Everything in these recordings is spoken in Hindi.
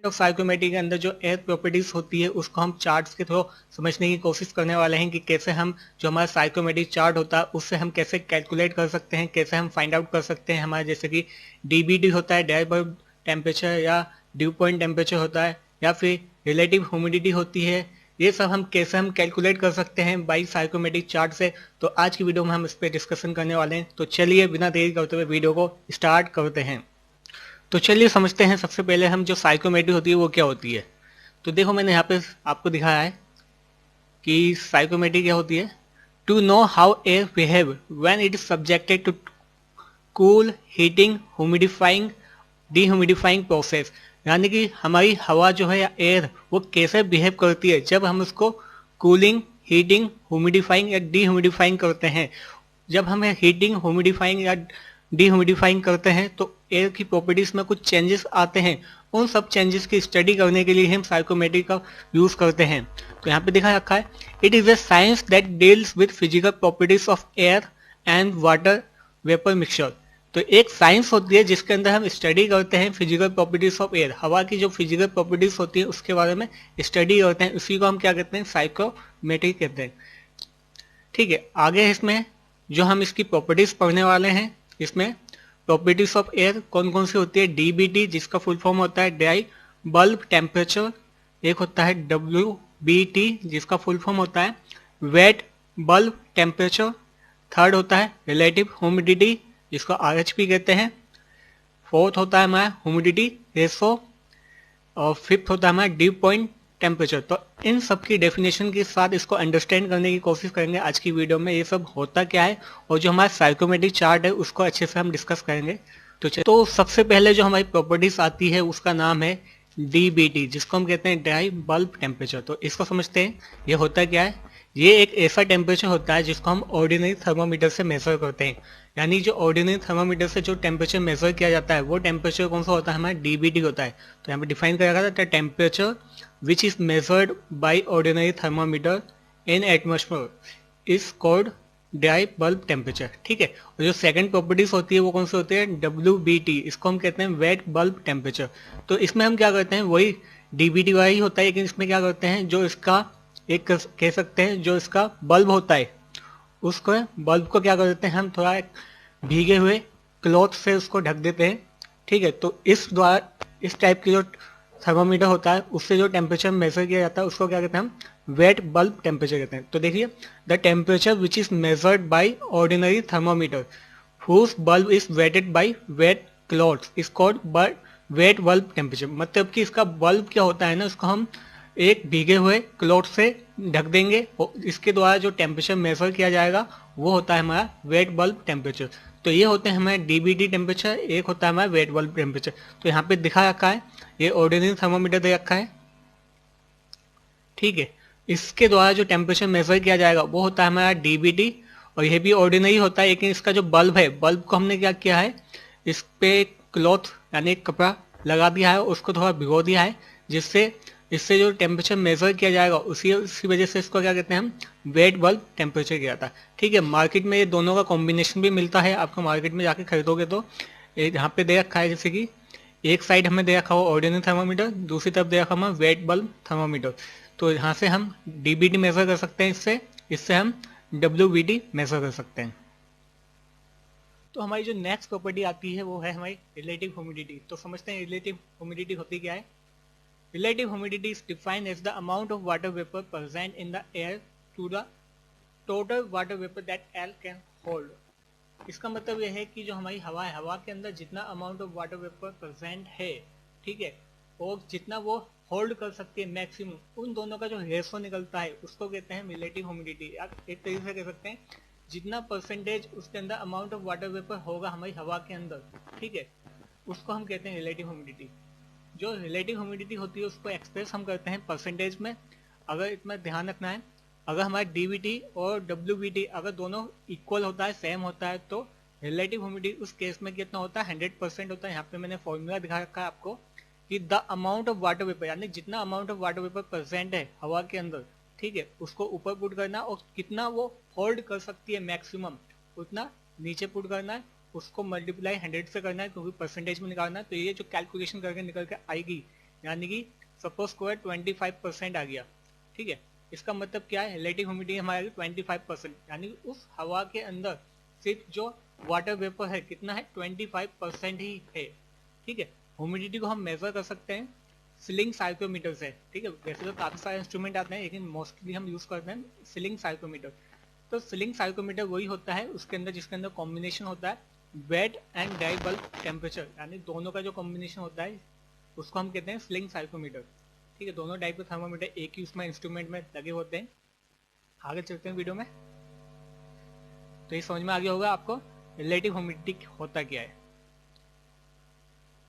तो साइकोमेट्री के अंदर जो एयर प्रॉपर्टीज होती है उसको हम चार्ट्स के थ्रू समझने की कोशिश करने वाले हैं कि कैसे हम जो हमारा साइकोमेट्री चार्ट होता है उससे हम कैसे कैलकुलेट कर सकते हैं, कैसे हम फाइंड आउट कर सकते हैं हमारे जैसे कि डीबीटी होता है, ड्राई बल्ब टेम्परेचर, या ड्यू पॉइंट टेम्परेचर होता है, या फिर रिलेटिव ह्यूमिडिटी होती है। ये सब हम कैसे हम कैलकुलेट कर सकते हैं बाई साइकोमेट्रिक चार्ट से। तो आज की वीडियो में हम इस पर डिस्कशन करने वाले हैं। तो चलिए बिना देरी करते हुए वीडियो को स्टार्ट करते हैं। तो चलिए समझते हैं सबसे पहले हम जो साइकोमेट्री होती है वो क्या होती है। तो देखो मैंने यहाँ पे आपको दिखाया है कि साइकोमेट्री क्या होती है। To know how air behave when it is subjected to cool, heating, humidifying, dehumidifying process, यानी कि हमारी हवा जो है या एयर वो कैसे बिहेव करती है जब हम उसको कूलिंग, हीटिंग, ह्यूमिडिफाइंग या डीह्यूमिडिफाइंग करते हैं। जब हमें हीटिंग, ह्यूमिडिफाइंग या डीह्यूमिडिफाइंग करते हैं तो एयर की प्रॉपर्टीज में कुछ चेंजेस आते हैं। उन सब चेंजेस की स्टडी करने के लिए हम साइकोमेट्री का यूज करते हैं। तो यहाँ पे दिखा रखा है, it is a science that deals with physical properties of air and water vapour mixture. तो एक साइंस होती है जिसके अंदर हम स्टडी करते हैं फिजिकल प्रॉपर्टीज ऑफ एयर, हवा की जो फिजिकल प्रॉपर्टीज होती है उसके बारे में स्टडी करते हैं। उसी को हम क्या कहते हैं, साइकोमेट्री कहते हैं। ठीक है, आगे इसमें जो हम इसकी प्रॉपर्टीज पढ़ने वाले हैं, इसमें प्रॉपर्टीज ऑफ एयर कौन कौन सी होती है। डीबीटी जिसका फुल फॉर्म होता है ड्राई बल्ब टेम्परेचर, एक होता है डब्ल्यूबीटी जिसका फुल फॉर्म होता है वेट बल्ब टेम्परेचर, थर्ड होता है रिलेटिव ह्यूमिडिटी जिसको आरएचपी कहते हैं, फोर्थ होता है हमारा ह्यूमिडिटी रेशो, और फिफ्थ होता है हमारा ड्यू पॉइंट टेम्परेचर। तो इन सब की डेफिनेशन के साथ इसको अंडरस्टैंड करने की कोशिश करेंगे आज की वीडियो में, ये सब होता क्या है और जो हमारा साइकोमेट्रिक चार्ट है उसको अच्छे से हम डिस्कस करेंगे। तो सबसे पहले जो हमारी प्रॉपर्टीज आती है उसका नाम है डीबीटी जिसको हम कहते हैं ड्राई बल्ब टेम्परेचर। तो इसको समझते हैं, ये होता क्या है। ये एक ऐसा टेम्परेचर होता है जिसको हम ऑर्डिनरी थर्मोमीटर से मेजर करते हैं। यानी जो ऑर्डिनरी थर्मोमीटर से जो टेम्परेचर मेजर किया जाता है वो टेम्परेचर कौन सा होता है, हमारा डीबीटी होता है। तो यहाँ पे डिफाइन करा गया था, temperature which is measured by ordinary thermometer in atmosphere is called dry bulb temperature. ठीक है, और जो सेकंड प्रॉपर्टीज होती है वो कौन सी होती है, डब्ल्यूबीटी, इसको हम कहते हैं वेट बल्ब टेम्परेचर। तो इसमें हम क्या करते हैं, वही डीबीटी वाला ही होता है, लेकिन इसमें क्या करते हैं, जो इसका एक कह सकते हैं जो इसका बल्ब होता है उसको, बल्ब को क्या कर देते हैं हम, थोड़ा भीगे हुए क्लॉथ से उसको ढक देते हैं। ठीक है, तो इस द्वारा इस टाइप की जो थर्मोमीटर होता है उससे जो टेम्परेचर मेजर किया जाता है उसको क्या कहते हैं हम, वेट बल्ब टेम्परेचर कहते हैं। तो देखिए, the temperature which is measured by ordinary thermometer whose bulb is wetted by wet cloth is called wet bulb temperature. मतलब कि इसका बल्ब क्या होता है ना, उसको हम एक भीगे हुए क्लॉथ से ढक देंगे और इसके द्वारा जो टेम्परेचर मेजर किया जाएगा वो होता है हमारा वेट बल्ब टेम्परेचर। तो ये होते हैं हमारे डीबीटी टेम्परेचर, एक होता है हमारा वेट बल्ब टेम्परेचर। तो यहाँ पे दिखा रखा है, ये ऑर्डिनरी थर्मोमीटर दे रखा है। ठीक है, इसके द्वारा जो टेम्परेचर मेजर किया जाएगा वो होता है हमारा डीबीटी, और यह भी ऑर्डिनरी होता है। लेकिन इसका जो बल्ब है, बल्ब को हमने क्या किया है, इस पे क्लॉथ यानी एक कपड़ा लगा दिया है, उसको थोड़ा भिगो दिया है, जिससे इससे जो टेम्परेचर मेजर किया जाएगा उसी वजह से इसको क्या कहते हैं हम, वेट बल्ब टेम्परेचर किया जाता है। ठीक है, मार्केट में ये दोनों का कॉम्बिनेशन भी मिलता है, आपको मार्केट में जाके खरीदोगे तो यहाँ पे दे रखा है, जैसे कि एक साइड हमें दे रखा हो ऑर्डिनरी थर्मोमीटर, दूसरी तरफ दे रखा हमें वेट बल्ब थर्मोमीटर। तो यहाँ से हम डीबीटी मेजर कर सकते हैं, इससे इससे हम डब्ल्यूबीटी मेजर कर सकते हैं। तो हमारी जो नेक्स्ट प्रॉपर्टी आती है वो है हमारी रिलेटिव ह्यूमिडिटी। तो समझते हैं रिलेटिव ह्यूमिडिटी होती क्या है। Relative humidity is defined as the amount of water vapor present in the air to the total water vapor that air can hold। इसका मतलब यह है कि जो हमारी हवा है, हवा के अंदर जितना amount of water vapour present है, ठीक है, और जितना वो होल्ड कर सकती है मैक्सिमम, उन दोनों का जो रेशो निकलता है उसको कहते हैं रिलेटिव ह्यूमिडिटी। एक तरीके से कह सकते हैं जितना परसेंटेज उसके अंदर अमाउंट ऑफ वाटर वेपर होगा हमारी हवा के अंदर, ठीक है, उसको हम कहते हैं रिलेटिव ह्यूमिडिटी। जो रिलेटिव ह्यूमिडिटी होती है उसको एक्सप्रेस हम करते हैं परसेंटेज में। अगर इतना ध्यान रखना है, अगर हमारा डीबीटी और डब्ल्यूबीटी अगर दोनों इक्वल होता है, सेम होता है, तो रिलेटिव ह्यूमिडिटी उस केस में कितना होता है, 100% होता है। यहाँ पे मैंने फॉर्मूला दिखा रखा है आपको कि the amount of water vapour, यानी जितना amount of water vapour present है हवा के अंदर, ठीक है, उसको ऊपर पुट करना, और कितना वो होल्ड कर सकती है मैक्सिमम उतना नीचे पुट करना है, उसको मल्टीप्लाई 100 से करना है क्योंकि परसेंटेज में निकालना है। तो ये जो कैलकुलेशन करके निकल के आएगी यानी कि सपोज स्क्वायर 25% आ गया, ठीक है। इसका मतलब क्या है, रिलेटिव ह्यूमिडिटी हमारी 25%, यानी कि उस हवा के अंदर सिर्फ जो वाटर वेपर है कितना है, 25% ही है, ठीक है। ह्यूमिडिटी को हम मेजर कर सकते हैं सीलिंग साइकोमीटर से, ठीक है। वैसे तो काफी सारे इंस्ट्रूमेंट आते हैं लेकिन मोस्टली हम यूज करते हैं सीलिंग साइकोमीटर। तो सीलिंग साइकोमीटर वही होता है उसके अंदर जिसके अंदर कॉम्बिनेशन होता है wet and dry bulb temperature, यानी दोनों का जो कॉम्बिनेशन होता है उसको हम कहते हैं सीलिंग साइकोमीटर, ठीक है। दोनों टाइप के थर्मोमीटर एक ही उसमें इंस्ट्रूमेंट में लगे होते हैं। आगे चलते हैं वीडियो में, तो ये समझ में आ गया होगा आपको रिलेटिव ह्यूमिडिटी होता क्या है।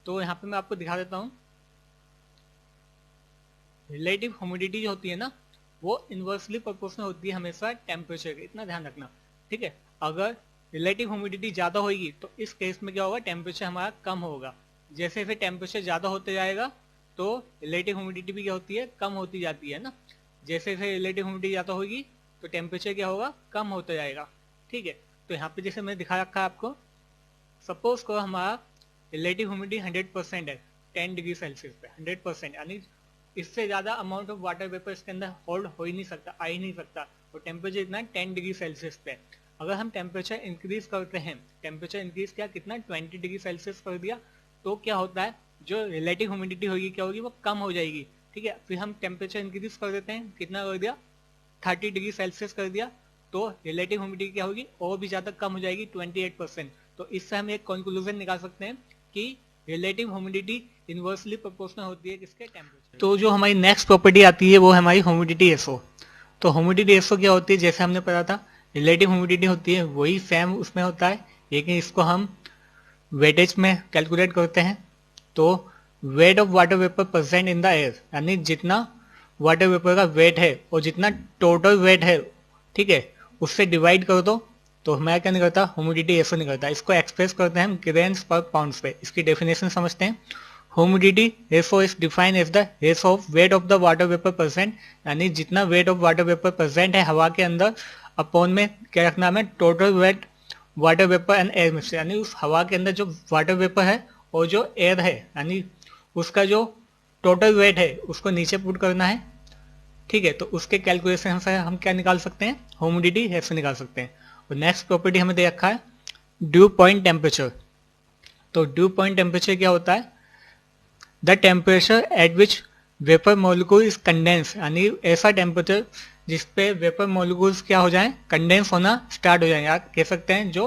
तो यहाँ पे मैं आपको दिखा देता हूँ। रिलेटिव ह्यूमिडिटी जो होती है ना, वो इनवर्सली प्रोपोर्शनल होती है हमेशा टेम्परेचर के, इतना ध्यान रखना, ठीक है। अगर रिलेटिव ह्यूमिडिटी ज्यादा होगी तो इस केस में क्या होगा, टेम्परेचर हमारा कम होगा। जैसे जैसे टेम्परेचर ज्यादा होते जाएगा तो रिलेटिव ह्यूमिडिटी भी क्या होती है, कम होती जाती है ना। जैसे जैसे रिलेटिव ह्यूमिडिटी ज्यादा होगी तो टेम्परेचर क्या होगा, कम होता जाएगा, ठीक है। तो यहाँ पे जैसे मैंने दिखा रखा है आपको, सपोज को हमारा रिलेटिव ह्यूमिडिटी 100% है 10 डिग्री सेल्सियस पे, 100%, यानी इससे ज्यादा अमाउंट ऑफ वाटर वेपर इसके अंदर होल्ड हो ही नहीं सकता, आ ही नहीं सकता। और टेम्परेचर इतना 10 डिग्री सेल्सियस पे। अगर हम टेम्परेचर इंक्रीज करते हैं, टेम्परेचर इंक्रीज किया कितना, 20 डिग्री सेल्सियस कर दिया, तो क्या होता है, जो रिलेटिव ह्यूमिडिटी होगी क्या होगी, वो कम हो जाएगी, ठीक है। फिर हम टेम्परेचर इंक्रीज कर देते हैं, कितना कर दिया, 30 डिग्री सेल्सियस कर दिया, तो रिलेटिव ह्यूमिडिटी क्या होगी, और भी ज्यादा कम हो जाएगी, 28%। तो इससे हम एक कंक्लूजन निकाल सकते हैं कि रिलेटिव ह्यूमिडिटी इनवर्सली प्रोपोर्शनल होती है किसके, टेम्परेचर। तो जो हमारी नेक्स्ट प्रॉपर्टी आती है वो है हमारी ह्यूमिडिटी रेशो। तो ह्यूमिडिटी रेशो क्या होती है, जैसे हमने पढ़ा था रिलेटिव ह्यूमिडिटी होती है वही सेम उसमें होता है, लेकिन इसको हम वेटेज में कैलकुलेट करते हैं। तो wait of water vapour percent in the air, यानी जितना वाटर वेपर का वेट है और जितना टोटल वेट है, ठीक है, उससे डिवाइड कर दो तो हमारा क्या निकलता, ह्यूमिडिटी रेशो निकलता है। इसको एक्सप्रेस करते हैं हम ग्रेन्स पर पाउंड्स पे। इसकी डेफिनेशन समझते हैं। Humidity ratio is defined as the ratio of weight of the water vapour percent, यानी जितना weight of water vapour percent है हवा के अंदर, अपॉन में क्या रखना हमें, total weight water vapour and air mixture, यानी उस हवा के अंदर जो वाटर वेपर है और जो एयर है, यानी उसका जो टोटल वेट है उसको नीचे पुट करना है, ठीक है। तो उसके कैलकुलेशन से हम क्या निकाल सकते हैं, ह्यूमिडिटी रेशो निकाल सकते हैं। और नेक्स्ट प्रॉपर्टी हमें दे रखा है ड्यू पॉइंट टेम्परेचर। तो ड्यू पॉइंट टेम्परेचर क्या होता है, the temperature at which vapour molecule is condense, यानी ऐसा टेम्परेचर जिसपे वेपर मॉलिक्यूल्स क्या हो जाए, कंडेंस होना स्टार्ट हो जाए, या कह सकते हैं जो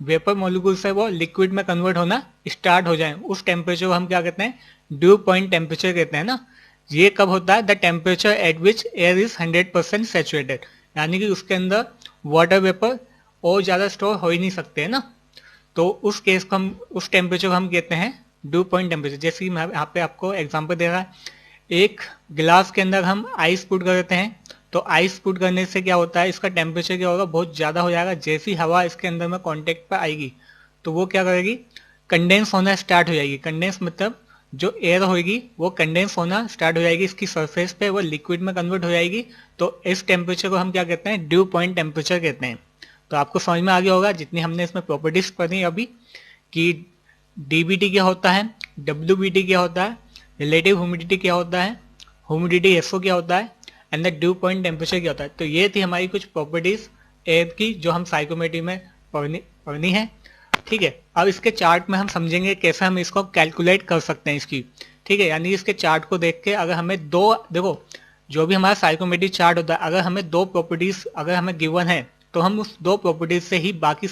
वेपर मॉलिक्यूल्स है वो लिक्विड में कन्वर्ट होना स्टार्ट हो जाए, उस टेम्परेचर को हम क्या कहते हैं, ड्यू पॉइंट टेम्परेचर कहते हैं ना। ये कब होता है, the temperature at which air is 100% saturated, यानी कि उसके अंदर वाटर वेपर और ज्यादा स्टोर हो ही नहीं सकते है ना। तो उस केस को हम, उस टेम्परेचर को हम कहते हैं ड्यू पॉइंट टेम्परेचर। जैसे कि मैं यहाँ पे आपको एग्जांपल दे रहा है, एक गिलास के अंदर हम आइस पुट कर देते हैं, तो आइस पुट करने से क्या होता है, इसका टेम्परेचर क्या होगा, बहुत ज्यादा हो जाएगा। जैसी हवा इसके अंदर में कांटेक्ट पे आएगी तो वो क्या करेगी, कंडेंस होना स्टार्ट हो जाएगी। कंडेंस मतलब जो एयर होगी वो कंडेंस होना स्टार्ट हो जाएगी इसकी सरफेस पे, वो लिक्विड में कन्वर्ट हो जाएगी। तो इस टेम्परेचर को हम क्या कहते हैं, ड्यू पॉइंट टेम्परेचर कहते हैं। तो आपको समझ में आ गया होगा जितनी हमने इसमें प्रॉपर्टीज पढ़ी अभी, कि डीबीटी क्या होता है, डब्ल्यूबीटी क्या होता है, रिलेटिव ह्यूमिडिटी क्या होता है, ह्यूमिडिटी रेशो क्या होता है, and the due point temperature क्या होता है। तो ये थी हमारी कुछ प्रॉपर्टीज एयर की जो हम साइकोमेट्री में पढ़नी है, ठीक है। अब इसके चार्ट में हम समझेंगे कैसे हम इसको कैलकुलेट कर सकते हैं इसकी, ठीक है। यानी इसके चार्ट को देख के अगर हमें दो, देखो जो भी हमारा साइकोमेट्री चार्ट होता है, अगर हमें दो प्रॉपर्टीज अगर हमें गिवन है तो हम उस दो प्रॉपर्टीज से ही बाकी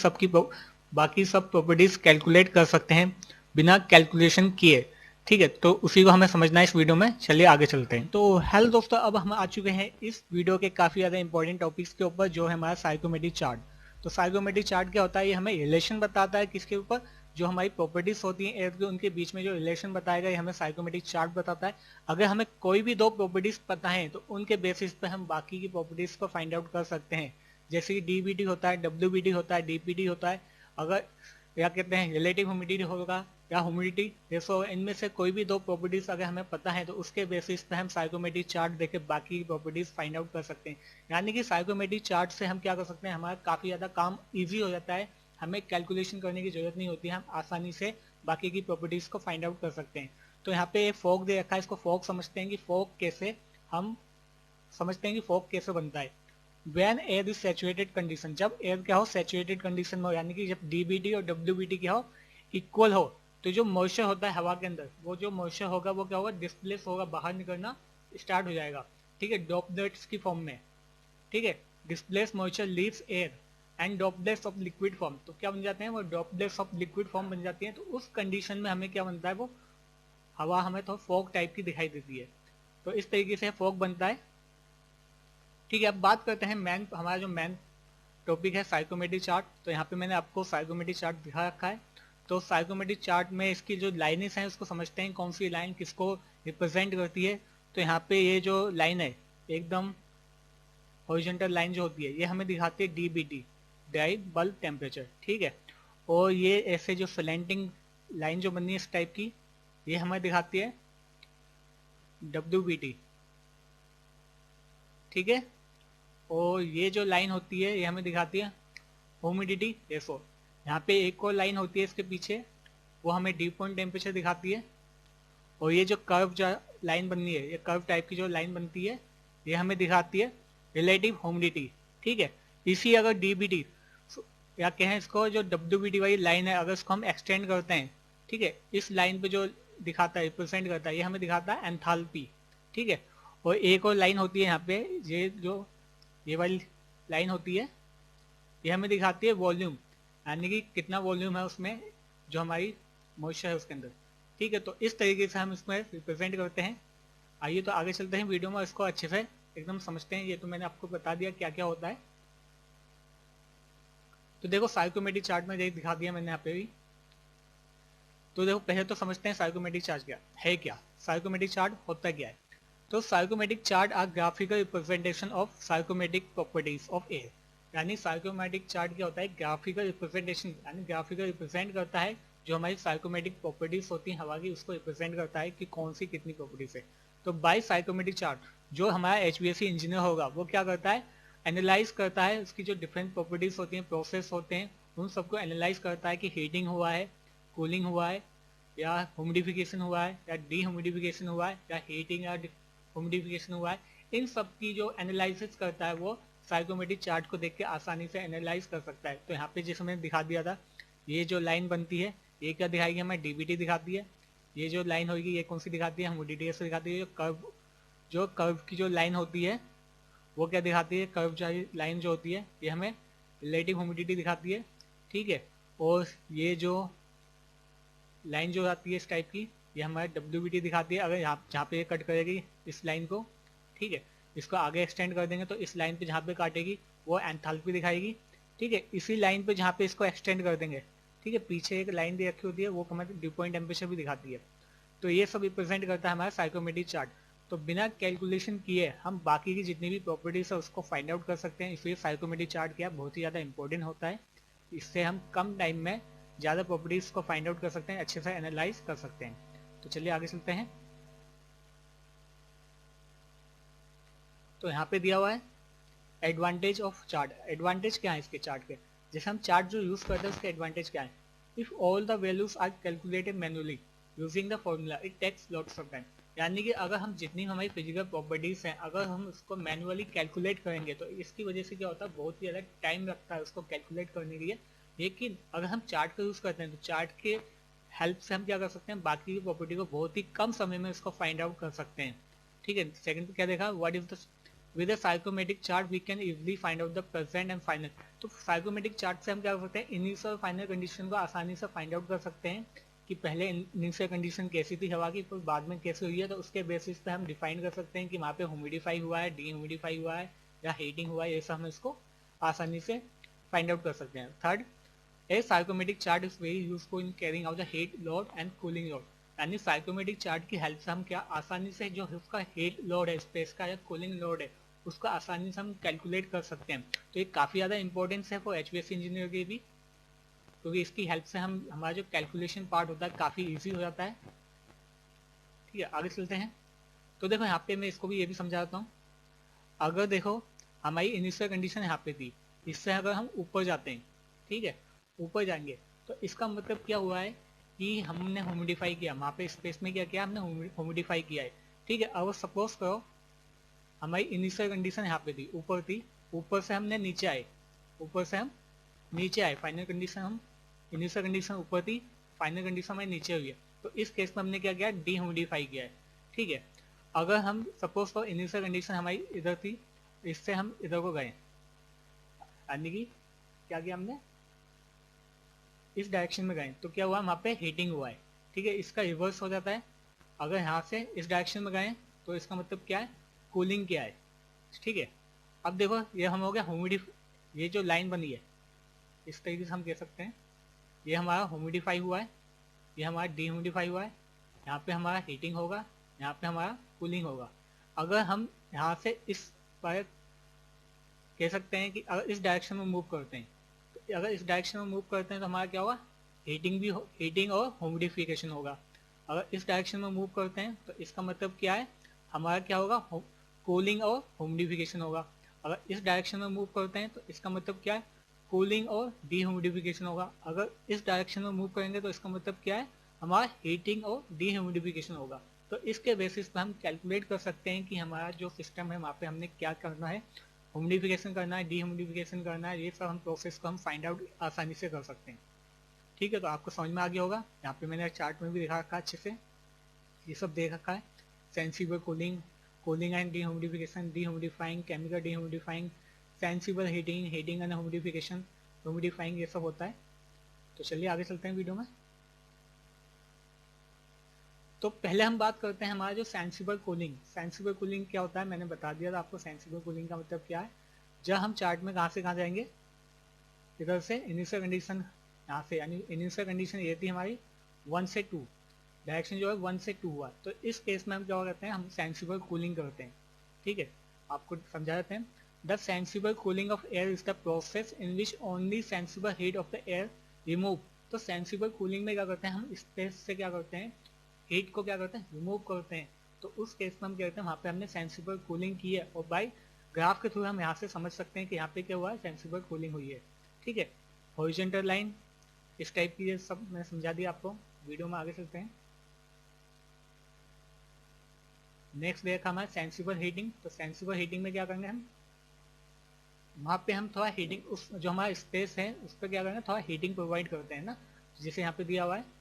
सब प्रॉपर्टीज कैलकुलेट कर सकते हैं बिना कैलकुलेशन किए, ठीक है। तो उसी को हमें समझना है इस वीडियो में। चलिए आगे चलते हैं। तो हेलो दोस्तों, अब हम आ चुके हैं इस वीडियो के काफी ज्यादा इंपॉर्टेंट टॉपिक्स के ऊपर, जो है हमारा साइकोमेट्री चार्ट। तो साइकोमेट्री चार्ट क्या होता है, ये हमें रिलेशन बताता है किसके ऊपर, जो हमारी प्रॉपर्टीज होती हैं एयर के, उनके बीच में जो रिलेशन बताएगा ये हमें साइकोमेट्रिक चार्ट बताता है। अगर हमें कोई भी दो प्रॉपर्टीज पता है तो उनके बेसिस पे हम बाकी की प्रॉपर्टीज को फाइंड आउट कर सकते हैं। जैसे कि डीबीटी होता है, डब्ल्यूबीटी होता है, डीपीटी होता है। अगर या कहते हैं रिलेटिव ह्यूमिडिटी होगा या ह्यूमिडिटी रेशो, इनमें से कोई भी दो प्रॉपर्टीज अगर हमें पता है तो उसके बेसिस पे हम साइकोमेट्रिक चार्ट देके बाकी की प्रॉपर्टीज फाइंड आउट कर सकते हैं। यानी कि साइकोमेट्रिक चार्ट से हम क्या कर सकते हैं, हमारा काफी ज्यादा काम ईजी हो जाता है, हमें कैलकुलेशन करने की जरूरत नहीं होती है, हम आसानी से बाकी की प्रॉपर्टीज को फाइंड आउट कर सकते हैं। तो यहाँ पे फॉग दे रखा है, इसको फॉग समझते हैं कि फॉग कैसे हम समझते हैं कि फॉग कैसे बनता है। When air is saturated condition, जब एयर क्या हो सैचुरेटेड कंडीशन में हो, यानी कि जब डीबीटी और डब्ल्यूबीटी क्या हो इक्वल हो, तो जो मॉइस्चर होता है हवा के अंदर, वो जो मॉइस्चर होगा वो क्या होगा डिस्प्लेस होगा, बाहर निकलना स्टार्ट हो जाएगा, ठीक है, ड्रॉपलेट्स की फॉर्म में, ठीक है। Displace moisture leaves air and droplets of liquid form, तो क्या बन जाते हैं वो ड्रॉपलेट्स ऑफ लिक्विड फॉर्म बन जाती है। तो उस कंडीशन में हमें क्या बनता है वो हवा हमें तो फॉग टाइप की दिखाई देती है। तो इस तरीके से फॉग बनता है, ठीक है। अब बात करते हैं हमारा जो मेन टॉपिक है साइकोमेट्रिक चार्ट। तो यहाँ पे मैंने आपको साइकोमेट्रिक चार्ट दिखा रखा है। तो साइकोमेट्रिक चार्ट में इसकी जो लाइनें हैं उसको समझते हैं, कौन सी लाइन किसको रिप्रेजेंट करती है। तो यहाँ पे ये जो लाइन है एकदम हॉरिजॉन्टल लाइन जो होती है ये हमें दिखाती है डीबीटी, ड्राई बल्ब टेम्परेचर, ठीक है। और ये ऐसे जो स्लैंटिंग लाइन जो बनी है इस टाइप की ये हमें दिखाती है डब्ल्यूबीटी, ठीक है। और ये जो लाइन होती है ये हमें दिखाती है ह्यूमिडिटी रेशो। यहाँ पे एक और लाइन होती है इसके पीछे, वो हमें ड्यू पॉइंट टेम्परेचर दिखाती है। और ये जो कर्व जो लाइन बननी है, ये कर्व टाइप की जो लाइन बनती है ये हमें दिखाती है रिलेटिव ह्यूमिडिटी, ठीक है। इसी अगर डीबीटी या कहें इसको जो डब्ल्यूबीटी वाली लाइन है, अगर इसको हम एक्सटेंड करते हैं, ठीक है, इस लाइन पे जो दिखाता है रिप्रेजेंट करता है ये हमें दिखाता है एंथैल्पी, ठीक है। और एक और लाइन होती है यहाँ पे, ये वाली लाइन होती है ये हमें दिखाती है वॉल्यूम, यानी कि कितना वॉल्यूम है उसमें जो हमारी मॉइस्चर है उसके अंदर, ठीक है। तो इस तरीके से हम इसमें रिप्रेजेंट करते हैं। आइए तो आगे चलते हैं वीडियो में, इसको अच्छे से एकदम समझते हैं। ये तो मैंने आपको बता दिया क्या क्या होता है। तो देखो साइकोमेट्रिक चार्ट में दिखा दिया मैंने यहाँ पे भी। तो देखो पहले तो समझते हैं साइकोमेट्रिक चार्ट क्या है। क्या साइकोमेट्रिक चार्ट होता क्या है। तो psychometric chart are graphical representation of psychometric properties of air, यानी साइकोमेट्रिक चार्ट क्या होता है ग्राफिकल रिप्रेजेंटेशन, यानी ग्राफिकल रिप्रेजेंट करता है जो हमारी साइकोमेट्रिक प्रॉपर्टीज होती हैं हवा की, उसको रिप्रेजेंट करता है कि कौन सी कितनी प्रॉपर्टीज है। तो बाय साइकोमेट्रिक चार्ट जो हमारा एचवीएसी इंजीनियर होगा वो क्या करता है एनालाइज करता है उसकी जो डिफरेंट प्रॉपर्टीज होती हैं, प्रोसेस होते हैं, उन सबको एनालाइज करता है कि हीटिंग हुआ है, कूलिंग हुआ है, या ह्यूमिडिफिकेशन हुआ है, या डीह्यूमिडिफिकेशन हुआ है, या हीटिंग या ह्यूमिडिफिकेशन हुआ है। इन सब की जो एनालिसिस करता है वो साइकोमेट्रिक चार्ट को देख के आसानी से एनालाइज कर सकता है। तो यहाँ पे जैसे मैंने दिखा दिया था, ये जो लाइन बनती है ये क्या दिखाएगी हमें डीबीटी दिखाती है। ये जो लाइन होगी ये कौन सी दिखाती है ह्यूमिडिटी से दिखाती है। जो कर्व की जो लाइन होती है वो क्या दिखाती है, कर्व लाइन जो होती है ये हमें रिलेटिव ह्यूमिडिटी दिखाती है, ठीक है। और ये जो लाइन जो आती है इस टाइप की ये हमारे डब्ल्यूबीटी दिखाती है। अगर यहाँ जहाँ पे ये कट करेगी इस लाइन को, ठीक है, इसको आगे एक्सटेंड कर देंगे तो इस लाइन पे जहाँ पे काटेगी वो एंथैल्पी दिखाएगी, ठीक है। इसी लाइन पे जहाँ पे इसको एक्सटेंड कर देंगे, ठीक है, पीछे एक लाइन दे रखी होती है वो हमारे ड्यू पॉइंट टेम्परेचर भी दिखाती है। तो ये सब रिप्रेजेंट करता है हमारा साइकोमेट्रिक चार्ट। तो बिना कैलकुलेशन किए हम बाकी की जितनी भी प्रॉपर्टीज है उसको फाइंड आउट कर सकते हैं, इसलिए साइकोमेट्रिक चार्ट क्या बहुत ही ज़्यादा इंपॉर्टेंट होता है। इससे हम कम टाइम में ज़्यादा प्रॉपर्टीज को फाइंड आउट कर सकते हैं, अच्छे से एनालाइज कर सकते हैं। तो चलिए आगे चलते हैं। तो यहाँ पे दिया हुआ है एडवांटेज ऑफ चार्ट। एडवांटेज क्या है इसके चार्ट के, जैसे हम चार्ट जो यूज करते हैं उसके एडवांटेज क्या है। If all the values are calculated manually using the formula it takes lots of time, यानी कि अगर हम जितनी हमारी फिजिकल प्रॉपर्टीज हैं अगर हम उसको मैनुअली कैलकुलेट करेंगे तो इसकी वजह से क्या होता है बहुत ही ज़्यादा टाइम लगता है उसको कैलकुलेट करने के लिए। लेकिन अगर हम चार्ट का यूज़ करते हैं तो चार्ट के हेल्प से हम क्या कर सकते हैं बाकी की प्रॉपर्टी को बहुत ही कम समय में उसको फाइंड आउट कर सकते हैं, ठीक है। सेकंड पे क्या देखा, what is the with a psychometric chart we can easily find out the present and final. तो साइकोमेट्रिक चार्ट से हम क्या कर सकते हैं इनिशियल और फाइनल कंडीशन को आसानी से फाइंड आउट कर सकते हैं कि पहले इनिशियल कंडीशन कैसी थी हवा की फिर बाद में कैसे हुई है। तो उसके बेसिस पे हम डिफाइन कर सकते हैं कि वहाँ पे ह्यूमिडिफाई हुआ है, डी ह्यूमिडिफाई हुआ है या हीटिंग हुआ है, ये सब हम इसको आसानी से फाइंड आउट कर सकते हैं। Third, a psychometric chart is very useful in carrying out the heat load and cooling load, यानी साइकोमेट्रिक चार्ट की हेल्प से हम क्या आसानी से जो उसका हीट लोड है स्पेस का या कूलिंग लोड है उसको आसानी से हम कैलकुलेट कर सकते हैं। तो ये काफ़ी ज़्यादा इंपॉर्टेंस है फॉर एचवीएसी इंजीनियर की भी, क्योंकि इसकी हेल्प से हम हमारा जो कैलकुलेशन पार्ट होता है काफ़ी ईजी हो जाता है, ठीक है। आगे चलते हैं। तो देखो यहाँ पे मैं इसको भी ये भी समझाता हूँ। अगर देखो हमारी इनिशियल कंडीशन यहाँ पे थी, इससे अगर हम ऊपर जाते हैं, ठीक है, ऊपर जाएंगे तो इसका मतलब क्या हुआ है कि हमने ह्यूमिडिफाई किया, वहाँ पे स्पेस में क्या किया हमने, ह्यूमिडिफाई किया है। ठीक है, अब सपोज करो हमारी इनिशियल कंडीशन यहाँ पे थी, ऊपर थी, ऊपर से हमने नीचे आए, ऊपर से हम नीचे आए, फाइनल कंडीशन हम, इनिशियल कंडीशन ऊपर थी, फाइनल कंडीशन हमारी नीचे हुई है, तो इस केस में हमने क्या किया, डीह्यूमिडिफाई किया है। ठीक है, अगर हम सपोज करो इनिशियल कंडीशन हमारी इधर थी, इससे हम इधर को गए, यानी कि क्या किया हमने, इस डायरेक्शन में गए, तो क्या हुआ वहाँ पे हीटिंग हुआ है। ठीक है, इसका रिवर्स हो जाता है, अगर यहाँ से इस डायरेक्शन में गए तो इसका मतलब क्या है, कूलिंग क्या है। ठीक है, अब देखो ये हम हो गया ये जो लाइन बनी है इस तरीके से हम कह सकते हैं, ये हमारा ह्यूमिडिफाई हुआ है, ये हमारा डीह्यूमिडिफाई हुआ है, यहाँ पे हमारा हीटिंग होगा, यहाँ पे हमारा कूलिंग होगा। अगर हम यहाँ से इस पर कह सकते हैं कि अगर इस डायरेक्शन में मूव करते हैं, तो अगर इस डायरेक्शन में मूव करते हैं तो हमारा क्या होगा, हीटिंग और ह्यूमिडिफिकेशन होगा। अगर इस डायरेक्शन में मूव करते हैं तो इसका मतलब क्या है, हमारा क्या होगा, कूलिंग और ह्यूमिडिफिकेशन होगा। अगर इस डायरेक्शन में मूव करते हैं तो इसका मतलब क्या है, कूलिंग और डीह्यूमिडिफिकेशन होगा। अगर इस डायरेक्शन में मूव करेंगे तो इसका मतलब क्या है, हमारा हीटिंग और डीह्यूमिडिफिकेशन होगा। तो इसके बेसिस पे हम कैलकुलेट कर सकते हैं कि हमारा जो सिस्टम है वहाँ पे हमने क्या करना है, ह्यूमिडिफिकेशन करना है, डीह्यूमिडिफिकेशन करना है, ये सब हम प्रोसेस को हम फाइंड आउट आसानी से कर सकते हैं। ठीक है, तो आपको समझ में आ गया होगा, यहाँ पे मैंने चार्ट में भी दिखा रखा है अच्छे से, ये सब देख रखा है, sensible cooling, cooling and dehumidification, dehumidifying, chemical dehumidifying, sensible heating, heating and humidification, humidifying, ये सब होता है। तो चलिए आगे चलते हैं वीडियो में। तो पहले हम बात करते हैं हमारा जो सेंसिबल कूलिंग, सेंसिबल कूलिंग क्या होता है, मैंने बता दिया था आपको सेंसिबल कूलिंग का मतलब क्या है। जब हम चार्ट में कहाँ से कहाँ जाएंगे, इधर से इनिशियल कंडीशन, यहाँ से, यानी इनिशियल कंडीशन ये थी हमारी 1 से 2, डायरेक्शन जो है 1 से 2 हुआ, तो इस केस में हम क्या करते हैं, हम सेंसिबल कूलिंग करते हैं। ठीक है, आपको समझा देते हैं। The sensible cooling of air is the process in which only sensible heat of the air remove. तो सेंसिबल कूलिंग में क्या करते हैं, हम स्पेस से क्या करते हैं, हीट को क्या करते हैं, रिमूव करते हैं। तो उस केस में हम क्या करते हैं, वहाँ पे हमने सेंसिबल कूलिंग की है, और बाई ग्राफ के थ्रू हम यहाँ से समझ सकते हैं कि यहाँ पे क्या हुआ है, सेंसिबल कूलिंग हुई है। ठीक है, हॉरिजॉन्टल लाइन इस टाइप की, ये सब मैंने समझा दिया आपको। वीडियो में आगे चलते हैं। नेक्स्ट देखा हमारा सेंसिबल हीटिंग। तो सेंसिबल हीटिंग में क्या करेंगे हम, वहाँ पे हम थोड़ा हीटिंग, उस जो हमारा स्पेस है उस पर क्या करेंगे, थोड़ा हीटिंग प्रोवाइड करते हैं ना, जैसे यहाँ पे दिया हुआ है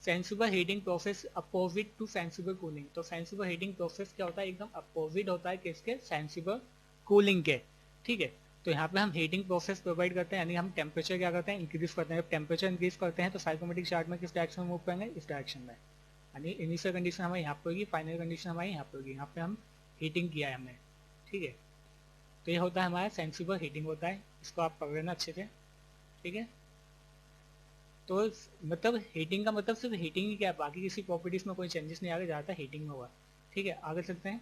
sensible heating process opposite to sensible cooling. तो सेंसिबल हीटिंग प्रोसेस क्या होता है, एकदम अपोजिट होता है किसके, सेंसिबल कूलिंग के। ठीक है, तो यहाँ पे हम हीटिंग प्रोसेस प्रोवाइड करते हैं, यानी हम टेम्परेचर क्या करते हैं, इंक्रीज करते हैं। जब टेम्परेचर इंक्रीज करते हैं तो साइकोमेट्रिक चार्ट में किस डायरेक्शन में मूव करेंगे, इस डायरेक्शन में, यानी इनिशियल कंडीशन हमारी यहाँ पे होगी, फाइनल कंडीशन हमारी यहाँ पे होगी, यहाँ पे हम हीटिंग किया है हमने। ठीक है, तो ये होता है हमारा सेंसिबल हीटिंग होता है, इसको आप पकड़ लेना अच्छे से। ठीक है, तो मतलब हीटिंग का मतलब सिर्फ हीटिंग ही क्या है, बाकी किसी प्रॉपर्टीज में कोई चेंजेस नहीं आ रहा, ज़्यादातर हीटिंग में हुआ। ठीक है, आगे चलते हैं।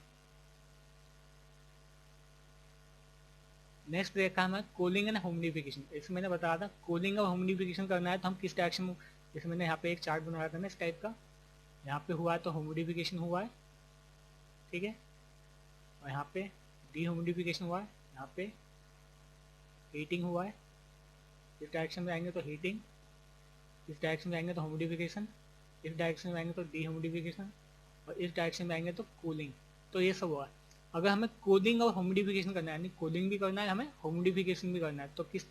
नेक्स्ट देखा हमें कूलिंग एंड ह्यूमिडिफिकेशन। इसमें मैंने बताया था कूलिंग और ह्यूमिडिफिकेशन करना है तो हम किस डायरेक्शन में, जैसे मैंने यहाँ पे एक चार्ट बनाया था ना इस टाइप का, यहाँ पे हुआ है तो ह्यूमिडिफिकेशन हुआ है। ठीक है, और यहाँ पे डीह्यूमिडिफिकेशन हुआ है, यहाँ पे हीटिंग हुआ है। इस डायरेक्शन में आएंगे तो हीटिंग, इस डायरेक्शन में आएंगे तो ह्यूमिडिफिकेशन, इस डायरेक्शन में आएंगे तो डीह्यूमिडिफिकेशन, और इस डायरेक्शन में आएंगे तो कूलिंग। तो ये सब हुआ है। अगर हमें कूलिंग और ह्यूमिडिफिकेशन करना है, यानी कूलिंग भी करना है हमें, ह्यूमिडिफिकेशन भी करना है, तो किस,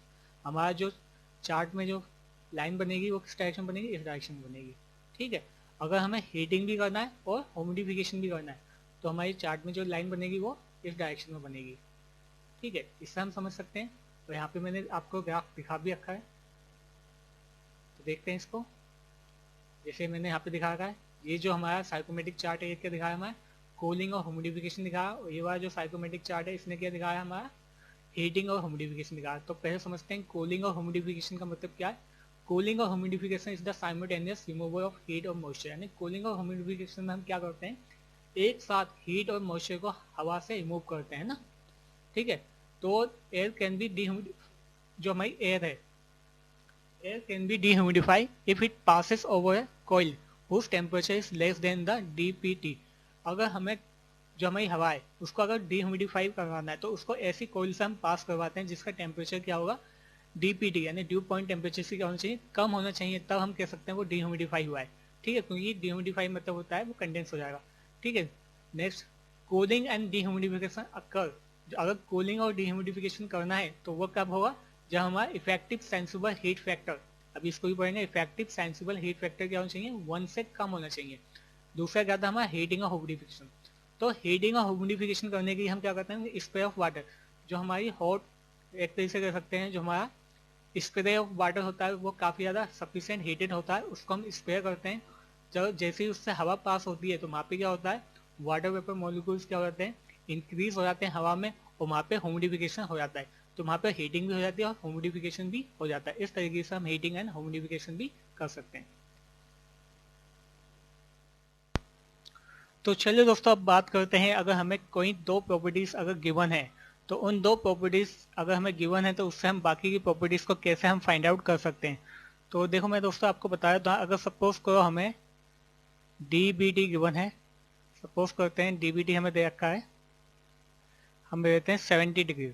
हमारा जो चार्ट में जो लाइन बनेगी वो किस डायरेक्शन बनेगी, इस डायरेक्शन में बनेगी। ठीक है, अगर हमें हीटिंग भी करना है और ह्यूमिडिफिकेशन भी करना है तो हमारी चार्ट में जो लाइन बनेगी वो इस डायरेक्शन में बनेगी। ठीक है, इससे हम समझ सकते हैं। तो यहाँ पे मैंने आपको ग्राफ दिखा भी रखा है, तो देखते हैं इसको। जैसे मैंने यहाँ पे दिखा रखा है, ये जो हमारा साइकोमेट्रिक चार्ट है ये क्या दिखाया हमारा, कूलिंग और ह्यूमिडिफिकेशन दिखाया, और ये वाला जो साइकोमेट्रिक चार्ट है इसने क्या दिखाया हमारा, हीटिंग और ह्यूमिडिफिकेशन दिखाया। तो पहले समझते हैं कूलिंग और ह्यूमिडिफिकेशन का मतलब क्या है। कूलिंग और humidification is the simultaneous removal of heat और मॉइस्चर, यानी कूलिंग और ह्यूमिडिफिकेशन में हम क्या करते हैं, एक साथ हीट और मॉइस्चर को हवा से रिमूव करते हैं ना। ठीक है, तो एयर कैन बी जो हमारी एयर है, air can be dehumidified if it passes over a coil whose temperature is less than the dpt। अगर हमें जो हमारी हवा है उसको अगर डिह्यूमिडिफाई करवाना है तो उसको ऐसी कोयल से हम पास करवाते हैं जिसका टेम्परेचर क्या होगा, डीपीटी यानी ड्यू पॉइंट टेम्परेचर से क्या होना चाहिए, कम होना चाहिए, तब हम कह सकते हैं वो डिह्यूमिडिफाई हुआ है। ठीक है, क्योंकि डिह्यूमिडिफाई मतलब होता है वो कंडेंस हो जाएगा। ठीक है, नेक्स्ट कूलिंग एंड डिह्यूमिडिफिकेशन अकर, अगर कूलिंग और डिह्यूमिडिफिकेशन करना है तो वो कब होगा, जब हमारा इफेक्टिव सेंसिबल हीट फैक्टर, अब इसको भी पढ़ेंगे, इफेक्टिव सेंसिबल हीट फैक्टर क्या होना चाहिए, 1 से कम होना चाहिए। दूसरा क्या था हमारा हीटिंग और ह्यूमिडिफिकेशन, तो हीटिंग और ह्यूमिडिफिकेशन करने के लिए हम क्या करते हैं, स्प्रे ऑफ वाटर, जो हमारी हॉट एक तरीके से कर सकते हैं, जो हमारा स्प्रे ऑफ वाटर होता है वो काफ़ी ज़्यादा सफिशिएंट हीटेड होता है, उसको हम स्प्रे करते हैं। जब जैसे ही उससे हवा पास होती है तो वहाँ पे क्या होता है, वाटर वेपर मॉलिक्यूल्स क्या होते हैं, इंक्रीज हो जाते हैं हवा में, और वहाँ पे ह्यूमिडिफिकेशन हो जाता है, तो वहाँ पे हीटिंग भी हो जाती है और ह्यूमिडिफिकेशन भी हो जाता है। इस तरीके से हम हीटिंग एंड ह्यूमिडिफिकेशन भी कर सकते हैं। तो चलिए दोस्तों, अब बात करते हैं, अगर हमें कोई दो प्रॉपर्टीज अगर गिवन है, तो उन दो प्रॉपर्टीज अगर हमें गिवन है तो उससे हम बाकी की प्रॉपर्टीज को कैसे हम फाइंड आउट कर सकते हैं। तो देखो मैं दोस्तों आपको बता देता हूँ, अगर सपोज करो हमें डी बी टी गिवन है, सपोज करते हैं डी बी टी हमें दे रखा है, हम देते हैं 70 डिग्री।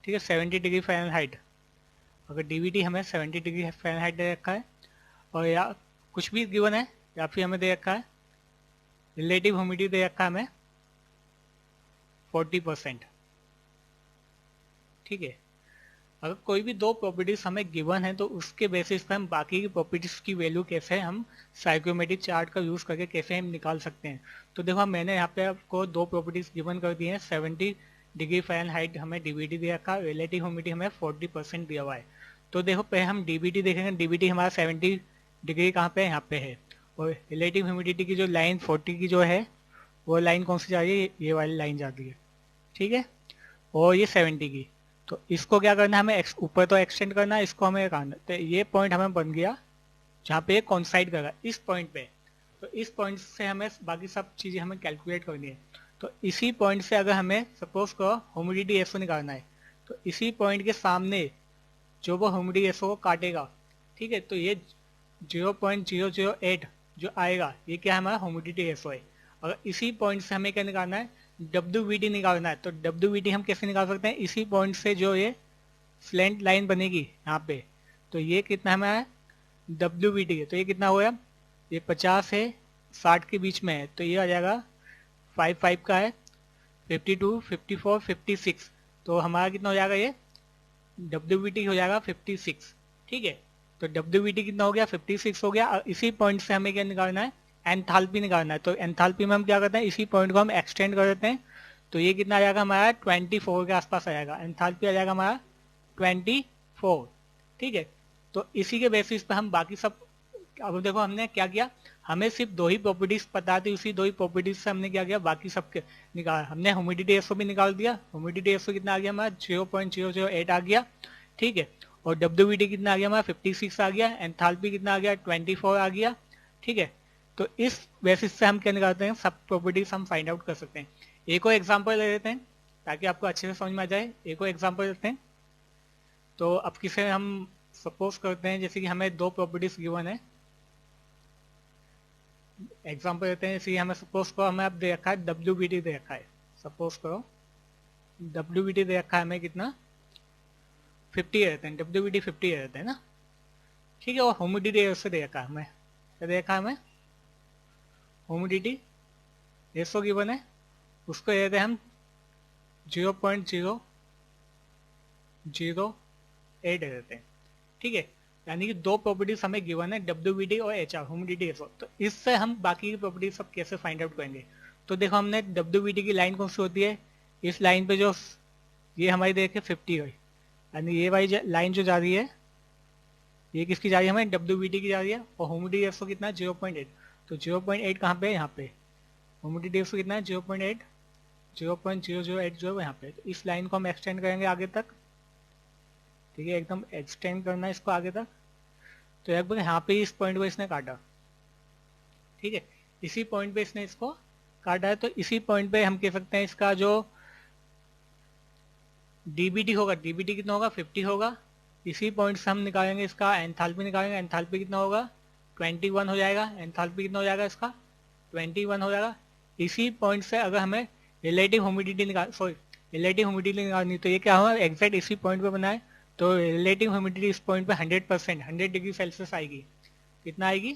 ठीक है, 70 डिग्री फ़ारेनहाइट, अगर डी बी टी हमें 70 डिग्री फ़ारेनहाइट दे रखा है, और या कुछ भी गिवन है, या फिर हमें दे रखा है रिलेटिव ह्यूमिडिटी दे रखा है हमें 40%। ठीक है, अगर कोई भी दो प्रॉपर्टीज हमें गिवन है तो उसके बेसिस पर हम बाकी की प्रॉपर्टीज की वैल्यू कैसे हम साइकोमेट्रिक चार्ट का यूज करके कैसे हम निकाल सकते हैं। तो देखो मैंने यहाँ पे आपको दो प्रॉपर्टीज गिवन कर दी हैं, 70 डिग्री फ़ारेनहाइट हमें डीबीटी दिया रखा है, रिलेटिव ह्यूमिडिटी हमें 40% दिया हुआ है। तो देखो पहले हम डीबीटी देखेंगे, डीबीटी हमारा 70 डिग्री कहाँ पे है, यहाँ पे है, और रिलेटिव ह्यूमिडिटी की जो लाइन 40 की जो है वो लाइन कौन सी जा रही है, ये वाली लाइन जाती है। ठीक है, और ये 70 की, तो इसको क्या करना है हमें, ऊपर तो एक्सटेंड करना है, इसको हमें करना, तो ये पॉइंट हमें बन गया जहाँ पे कॉन्साइड करा इस पॉइंट पे। तो इस पॉइंट से हमें बाकी सब चीज़ें हमें कैलकुलेट करनी है। तो इसी पॉइंट से अगर हमें सपोज करो ह्यूमिडिटी एसओ निकालना है, तो इसी पॉइंट के सामने जो वो ह्यूमिडिटी एसओ को काटेगा, ठीक है, तो ये 0.008 जो आएगा ये क्या है, हमारा ह्यूमिडिटी एसओ है। अगर इसी पॉइंट से हमें क्या निकालना है, WVT निकालना है, तो WVT हम कैसे निकाल सकते हैं, इसी पॉइंट से जो ये स्लेंट लाइन बनेगी यहाँ पे, तो ये कितना हमारा है WVT है, तो ये कितना होगा, ये 50 है 60 के बीच में है, तो ये आ जाएगा 55 का है, 52, 54, 56, तो हमारा कितना हो जाएगा, ये WVT हो जाएगा 56। ठीक है, तो WVT कितना हो गया, 56 हो गया। और इसी पॉइंट से हमें क्या निकालना है, एंथैल्पी निकालना है। तो एंथैल्पी में हम क्या करते हैं, इसी पॉइंट को हम एक्सटेंड कर देते हैं, तो ये कितना आ जाएगा हमारा 24 के आसपास आ जाएगा, एंथैल्पी आ जाएगा हमारा 24। ठीक है, तो इसी के बेसिस पे हम बाकी सब, अब देखो हमने क्या किया, हमें सिर्फ दो ही प्रॉपर्टीज पता थी, उसी दो ही प्रॉपर्टीज से हमने क्या किया, बाकी सबके निकाल, हमने ह्यूमिडिटी एसओ भी निकाल दिया, ह्यूमिडिटी एसओ कितना आ गया हमारा 0.008 आ गया। ठीक है, और WVT कितना आ गया हमारा 56 आ गया, एंथैल्पी कितना आ गया 24 आ गया। ठीक है, तो इस बेसिस से हम क्या निकालते हैं, सब प्रॉपर्टीज हम फाइंड आउट कर सकते हैं। एक और एग्जांपल ले लेते हैं ताकि आपको अच्छे से समझ में आ जाए, एक और एग्जांपल लेते हैं। तो अब किसे हम सपोज करते हैं, जैसे कि हमें दो प्रॉपर्टीज गिवन है, एग्जांपल देते हैं, जैसे हमें सपोज करो हमें अब दे रखा है WVT दे रखा है, सपोज करो WVT दे रखा है हमें कितना 50 रहते हैं, WVT 50 रहते हैं ना। ठीक है, और ह्यूमिडिटी उससे दे रखा है हमें, क्या दे रखा है हमें, ह्यूमिडिटी रेशो गिवन है, उसको देते हैं हम 0.008 देते हैं। ठीक है, यानी कि दो प्रॉपर्टीज हमें गिवन है, WVT और HR ह्यूमिडिटी रेशो। तो इससे हम बाकी की प्रॉपर्टीज सब कैसे फाइंड आउट करेंगे। तो देखो हमने WVT की लाइन कौन सी होती है, इस लाइन पे जो ये हमारी देखे 50 है, यानी ये वाली लाइन जो जा रही है ये किसकी जा रही है, हमें WVT की जा रही है, और ह्यूमिडिटी रेशो कितना है 0.8, तो 0.8 कहाँ पे है, यहाँ पे ह्यूमिडिटी रेशो कितना है 0.8, 0.008 जो है यहाँ पे। तो इस लाइन को हम एक्सटेंड करेंगे आगे तक। ठीक है, एकदम एक्सटेंड करना है इसको आगे तक, तो एक बार यहाँ पे इस पॉइंट को इसने काटा। ठीक है, इसी पॉइंट पे इसने इसको काटा है, तो इसी पॉइंट पे हम कह सकते हैं इसका जो DBT होगा, DBT कितना होगा 50 होगा। इसी पॉइंट से हम निकालेंगे इसका एंथैल्पी निकालेंगे, एंथैल्पी कितना होगा 21 हो जाएगा, एंथैल्पी कितना हो जाएगा इसका 21 हो जाएगा। इसी पॉइंट से अगर हमें रिलेटिव ह्यूमिडिटी निकाल, सॉरी रिलेटिव ह्यूमिडिटी निकालनी, तो ये क्या हुआ, एग्जैक्ट इसी पॉइंट पे बना है, तो रिलेटिव ह्यूमिडिटी इस पॉइंट पे 100%, 100 डिग्री सेल्सियस आएगी। कितना आएगी,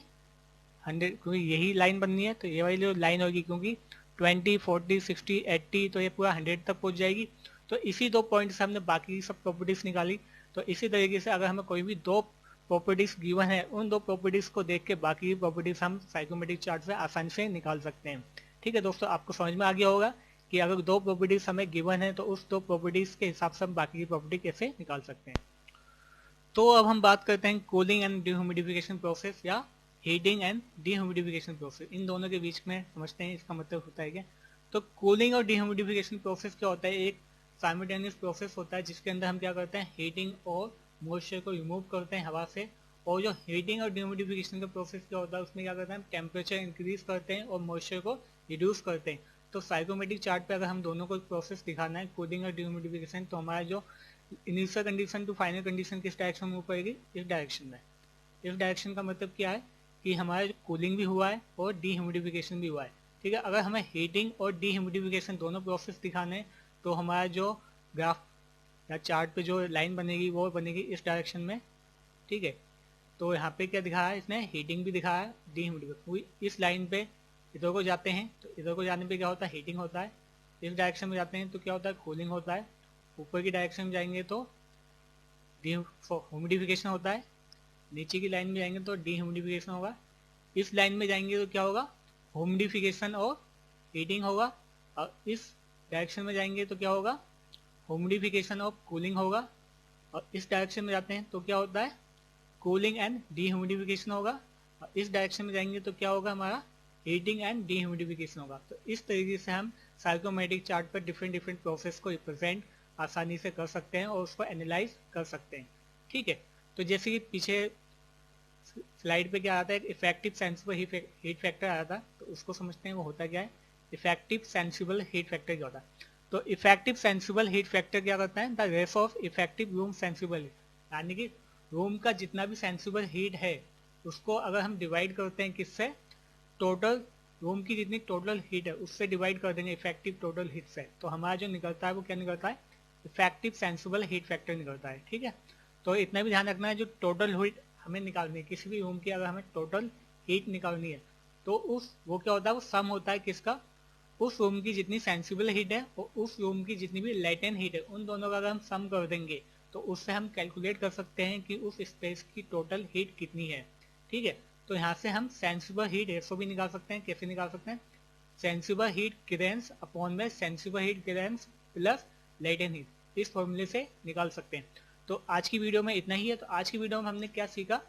100, क्योंकि यही लाइन बननी है, तो ये वाली जो लाइन होगी, क्योंकि 20, 40, 60, 80, तो ये पूरा 100 तक पहुंच जाएगी। तो इसी 2 पॉइंट से हमने बाकी सब प्रॉपर्टीज निकाली। तो इसी तरीके से अगर हमें कोई भी 2 प्रॉपर्टीज गिवन है, उन 2 प्रॉपर्टीज को देख के बाकी की प्रॉपर्टीज हम साइकोमेट्रिक चार्ट से आसानी से निकाल सकते हैं। ठीक है दोस्तों, आपको समझ में आ गया होगा कि अगर 2 प्रॉपर्टीज हमें गिवन है तो उस 2 प्रॉपर्टीज के हिसाब से हम बाकी की प्रॉपर्टी कैसे निकाल सकते हैं। तो अब हम बात करते हैं कूलिंग एंड डिह्यूमिडिफिकेशन प्रोसेस या हीटिंग एंड डिह्यूमिडिफिकेशन प्रोसेस। इन दोनों के बीच में समझते हैं इसका मतलब होता है क्या। तो कूलिंग और डिह्यूमिडिफिकेशन प्रोसेस क्या होता है, एक साइमल्टेनियस प्रोसेस होता है जिसके अंदर हम क्या करते हैं, हीटिंग और मॉइस्चर को रिमूव करते हैं हवा से। और जो हीटिंग और डिह्यूमिडिफिकेशन का प्रोसेस क्या होता है, उसमें क्या करते हैं, हम टेम्परेचर इंक्रीज करते हैं और मॉइस्चर को रिड्यूस करते हैं। तो साइकोमेट्रिक चार्ट पे अगर हम दोनों को प्रोसेस दिखाना है, कूलिंग और डिह्यूमिडिफिकेशन, तो हमारा जो initial condition to final condition किस डायरेक्शन में मूव करेगी, इस डायरेक्शन में। इस डायरेक्शन का मतलब क्या है कि हमारा कूलिंग भी हुआ है और डीह्यूमिडिफिकेशन भी हुआ है। ठीक है, अगर हमें हीटिंग और डीह्यूमिडिफिकेशन दोनों प्रोसेस दिखाने हैं, तो हमारा जो ग्राफ या चार्ट पे जो लाइन बनेगी वो बनेगी इस डायरेक्शन में। ठीक है, तो यहाँ पे क्या दिखाया है इसने, हीटिंग भी दिखाया है, डीह्यूमिडिफिकेशन। इस लाइन पे इधर को जाते हैं तो इधर को जाने पे क्या होता है, हीटिंग होता है। इस डायरेक्शन में जाते हैं तो क्या होता है, कूलिंग होता है। ऊपर की डायरेक्शन में जाएंगे तो ह्यूमिडिफिकेशन होता है। नीचे की लाइन में जाएंगे तो डीह्यूमिडिफिकेशन होगा। इस लाइन में जाएंगे तो क्या होगा, ह्यूमिडिफिकेशन और हीटिंग होगा। और इस डायरेक्शन में जाएंगे तो क्या होगा, ह्यूमिडिफिकेशन और कूलिंग होगा। और इस डायरेक्शन में जाते हैं तो क्या होता है, कूलिंग एंड डीह्यूमिडिफिकेशन होगा। और इस डायरेक्शन में जाएंगे तो क्या होगा, हमारा हीटिंग एंड डीह्यूमिडिफिकेशन होगा। तो इस तरीके से हम साइकोमेट्रिक चार्ट पर डिफरेंट डिफरेंट प्रोसेस को रिप्रेजेंट आसानी से कर सकते हैं और उसको एनालाइज कर सकते हैं। ठीक है, तो जैसे कि पीछे स्लाइड पे क्या आता है, इफेक्टिव सेंसिबल हीट फैक्टर आया था, तो उसको समझते हैं वो होता क्या है। इफेक्टिव सेंसिबल हीट फैक्टर क्या होता है, तो इफेक्टिव सेंसिबल हीट फैक्टर क्या करता है, the race of effective room sensible, यानी कि रूम का जितना भी सेंसिबल हीट है उसको अगर हम डिवाइड करते हैं किससे, टोटल रूम की जितनी टोटल हीट है उससे डिवाइड कर देंगे इफेक्टिव टोटल हीट से, तो हमारा जो निकलता है वो क्या निकलता है, इफेक्टिव सेंसिबल हीट फैक्टर निकलता है। ठीक है, तो इतना भी ध्यान रखना है, जो टोटल हीट हमें निकालनी है किसी भी रूम की, अगर हमें टोटल हीट निकालनी है तो उस वो क्या होता है, वो सम होता है किसका, उस रूम की जितनी सेंसिबल हीट है और उस रूम की जितनी भी लेटेंट हीट है, उन दोनों का अगर हम सम कर देंगे तो उससे हम कैलकुलेट कर सकते हैं कि उस स्पेस की टोटल हीट कितनी है। ठीक है, तो यहाँ से हम सेंसिबल हीट रेशो भी निकाल सकते हैं। कैसे निकाल सकते हैं, सेंसिबल हीट क्लियरेंस अपॉन में sensible heat clearance plus latent heat, इस फॉर्मूले से निकाल सकते हैं। तो आज की वीडियो में इतना ही है। तो आज की वीडियो में हमने क्या सीखा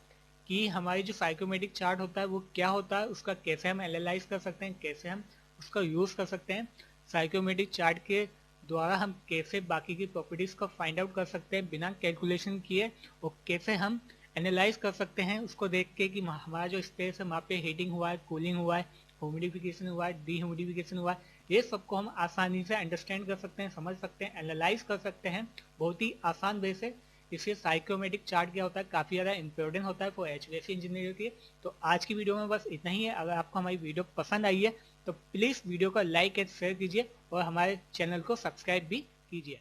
कि हमारी जो साइकोमेट्रिक चार्ट होता है वो क्या होता है, उसका कैसे हम एनालाइज कर सकते हैं, कैसे हम उसका यूज कर सकते हैं। साइकोमेट्रिक चार्ट के द्वारा हम कैसे बाकी की प्रॉपर्टीज को फाइंड आउट कर सकते हैं बिना कैलकुलेशन किए, और कैसे हम एनालाइज कर सकते हैं उसको देख के कि हमारा जो स्पेस है वहाँ पे हीटिंग हुआ है, कूलिंग हुआ है, ह्यूमिडिफिकेशन हुआ है, डीह्यूमिडिफिकेशन हुआ है, ये सबको हम आसानी से अंडरस्टैंड कर सकते हैं, समझ सकते हैं, एनालाइज कर सकते हैं बहुत ही आसान वे से। इसलिए साइकोमेट्रिक चार्ट क्या होता है, काफ़ी ज़्यादा इंपॉर्टेंट होता है फॉर HVAC इंजीनियर के। तो आज की वीडियो में बस इतना ही है। अगर आपको हमारी वीडियो पसंद आई है तो प्लीज़ वीडियो को लाइक एंड शेयर कीजिए और हमारे चैनल को सब्सक्राइब भी कीजिए।